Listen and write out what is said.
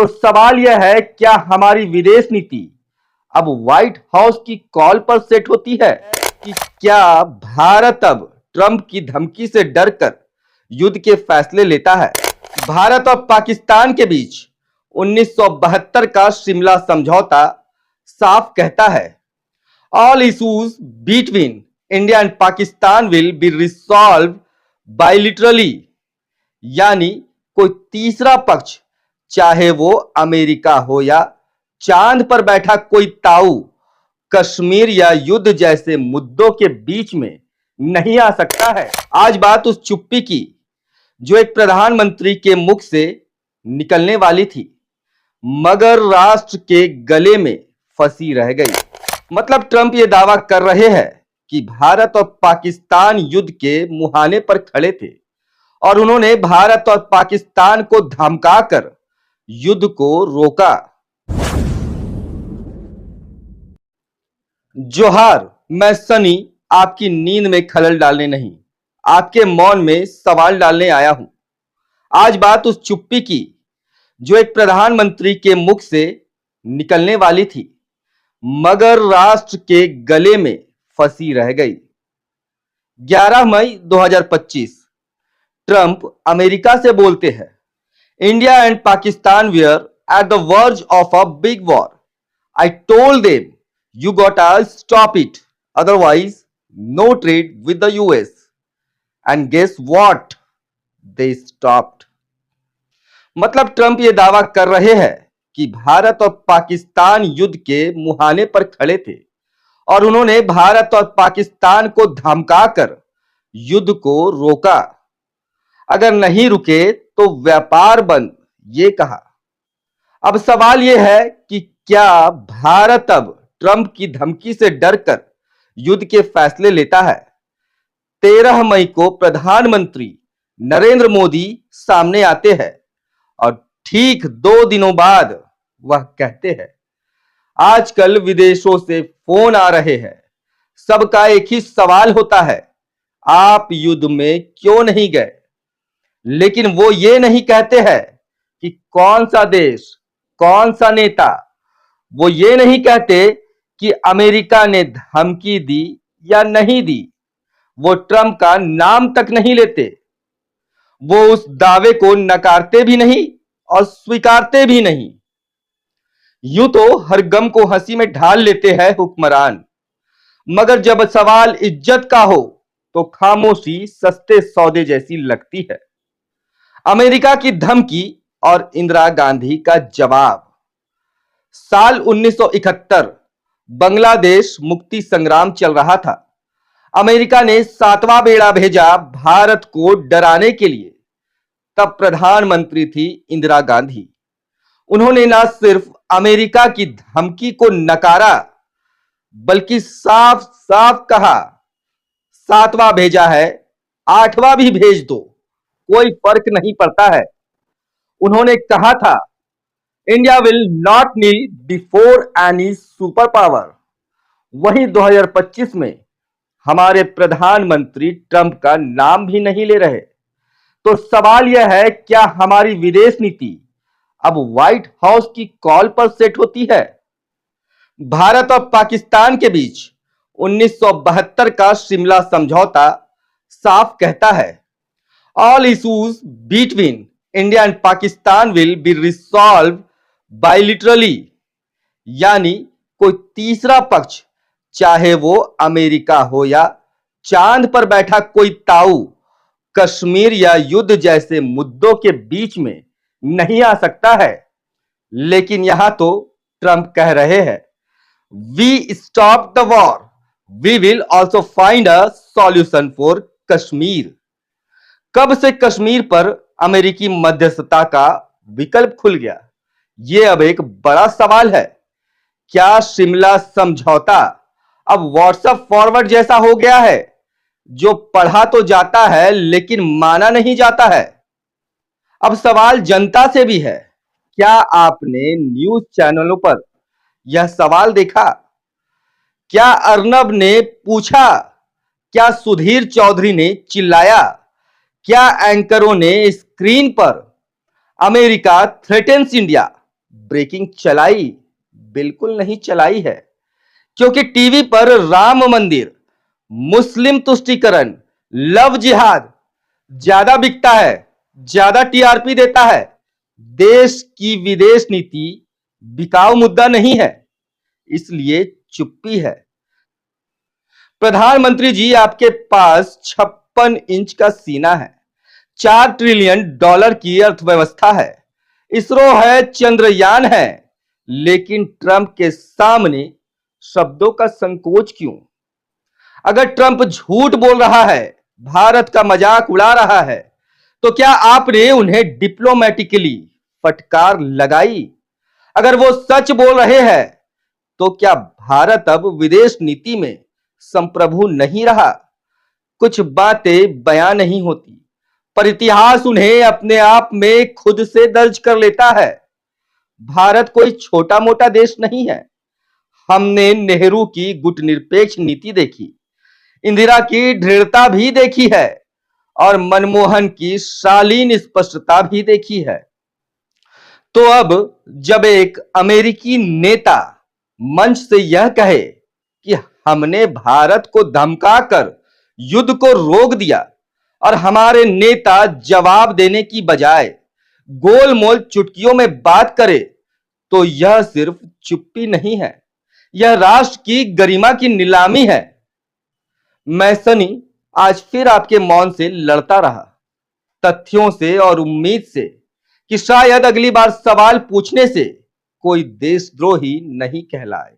तो सवाल यह है, क्या हमारी विदेश नीति अब व्हाइट हाउस की कॉल पर सेट होती है कि क्या भारत अब ट्रंप की धमकी से डरकर युद्ध के फैसले लेता है? भारत और पाकिस्तान के बीच 1972 का शिमला समझौता साफ कहता है, all issues between India and Pakistan will be resolve bilaterally, यानी कोई तीसरा पक्ष, चाहे वो अमेरिका हो या चांद पर बैठा कोई ताऊ, कश्मीर या युद्ध जैसे मुद्दों के बीच में नहीं आ सकता है। आज बात उस चुप्पी की जो एक प्रधानमंत्री के मुख से निकलने वाली थी, मगर राष्ट्र के गले में फंसी रह गई। मतलब ट्रंप ये दावा कर रहे हैं कि भारत और पाकिस्तान युद्ध के मुहाने पर खड़े थे और उन्होंने भारत और पाकिस्तान को धमकाकर युद्ध को रोका। जोहार, मैं सनी आपकी नींद में खलल डालने नहीं, आपके मौन में सवाल डालने आया हूं। आज बात उस चुप्पी की जो एक प्रधानमंत्री के मुख से निकलने वाली थी, मगर राष्ट्र के गले में फंसी रह गई। 11 मई 2025 ट्रंप अमेरिका से बोलते हैं, India and Pakistan were at the verge of a big war. I told them you gotta stop it, otherwise no trade with the US, and guess what, they stopped। मतलब ट्रंप ये दावा कर रहे हैं कि भारत और पाकिस्तान युद्ध के मुहाने पर खड़े थे और उन्होंने भारत और पाकिस्तान को धमकाकर युद्ध को रोका। अगर नहीं रुके तो व्यापार बंद, ये कहा। अब सवाल यह है कि क्या भारत अब ट्रंप की धमकी से डरकर युद्ध के फैसले लेता है? 13 मई को प्रधानमंत्री नरेंद्र मोदी सामने आते हैं और ठीक 2 दिनों बाद वह कहते हैं, आजकल विदेशों से फोन आ रहे हैं, सबका एक ही सवाल होता है, आप युद्ध में क्यों नहीं गए? लेकिन वो ये नहीं कहते हैं कि कौन सा देश, कौन सा नेता। वो ये नहीं कहते कि अमेरिका ने धमकी दी या नहीं दी। वो ट्रंप का नाम तक नहीं लेते। वो उस दावे को नकारते भी नहीं और स्वीकारते भी नहीं। यूं तो हर गम को हंसी में ढाल लेते हैं हुक्मरान, मगर जब सवाल इज्जत का हो तो खामोशी सस्ते सौदे जैसी लगती है। अमेरिका की धमकी और इंदिरा गांधी का जवाब। साल 1971 बांग्लादेश मुक्ति संग्राम चल रहा था। अमेरिका ने 7वां बेड़ा भेजा भारत को डराने के लिए। तब प्रधानमंत्री थी इंदिरा गांधी। उन्होंने न सिर्फ अमेरिका की धमकी को नकारा, बल्कि साफ साफ कहा, 7वां भेजा है, 8वां भी भेज दो, कोई फर्क नहीं पड़ता है। उन्होंने कहा था, India will not kneel before any super power. वहीं 2025 में हमारे प्रधानमंत्री ट्रंप का नाम भी नहीं ले रहे। तो सवाल यह है, क्या हमारी विदेश नीति अब व्हाइट हाउस की कॉल पर सेट होती है? भारत और पाकिस्तान के बीच 1972 का शिमला समझौता साफ कहता है, all issues between India and Pakistan will be resolve bilaterally, यानी कोई तीसरा पक्ष, चाहे वो अमेरिका हो या चांद पर बैठा कोई ताऊ, कश्मीर या युद्ध जैसे मुद्दों के बीच में नहीं आ सकता है। लेकिन यहां तो ट्रंप कह रहे हैं, we stop the war, we will also find a solution for Kashmir. कब से कश्मीर पर अमेरिकी मध्यस्थता का विकल्प खुल गया? ये अब एक बड़ा सवाल है। क्या शिमला समझौता अब व्हाट्सएप फॉरवर्ड जैसा हो गया है, जो पढ़ा तो जाता है लेकिन माना नहीं जाता है? अब सवाल जनता से भी है। क्या आपने न्यूज चैनलों पर यह सवाल देखा? क्या अर्नब ने पूछा? क्या सुधीर चौधरी ने चिल्लाया? क्या एंकरों ने स्क्रीन पर अमेरिका थ्रेटन्स इंडिया ब्रेकिंग चलाई? बिल्कुल नहीं चलाई है, क्योंकि टीवी पर राम मंदिर, मुस्लिम तुष्टीकरण, लव जिहाद ज्यादा बिकता है, ज्यादा टीआरपी देता है। देश की विदेश नीति बिकाऊ मुद्दा नहीं है, इसलिए चुप्पी है। प्रधानमंत्री जी, आपके पास 56 इंच का सीना है, $4 ट्रिलियन की अर्थव्यवस्था है, इसरो है, चंद्रयान है, लेकिन ट्रंप के सामने शब्दों का संकोच क्यों? अगर ट्रंप झूठ बोल रहा है, भारत का मजाक उड़ा रहा है, तो क्या आपने उन्हें डिप्लोमेटिकली फटकार लगाई? अगर वो सच बोल रहे हैं, तो क्या भारत अब विदेश नीति में संप्रभु नहीं रहा? कुछ बातें बयां नहीं होती, पर इतिहास उन्हें अपने आप में खुद से दर्ज कर लेता है। भारत कोई छोटा मोटा देश नहीं है। हमने नेहरू की गुटनिरपेक्ष नीति देखी, इंदिरा की दृढ़ता भी देखी है, और मनमोहन की शालीन स्पष्टता भी देखी है। तो अब जब एक अमेरिकी नेता मंच से यह कहे कि हमने भारत को धमकाकर युद्ध को रोक दिया, और हमारे नेता जवाब देने की बजाय गोलमोल चुटकियों में बात करे, तो यह सिर्फ चुप्पी नहीं है, यह राष्ट्र की गरिमा की नीलामी है। मैं सनी आज फिर आपके मौन से लड़ता रहा, तथ्यों से और उम्मीद से कि शायद अगली बार सवाल पूछने से कोई देशद्रोही नहीं कहलाए।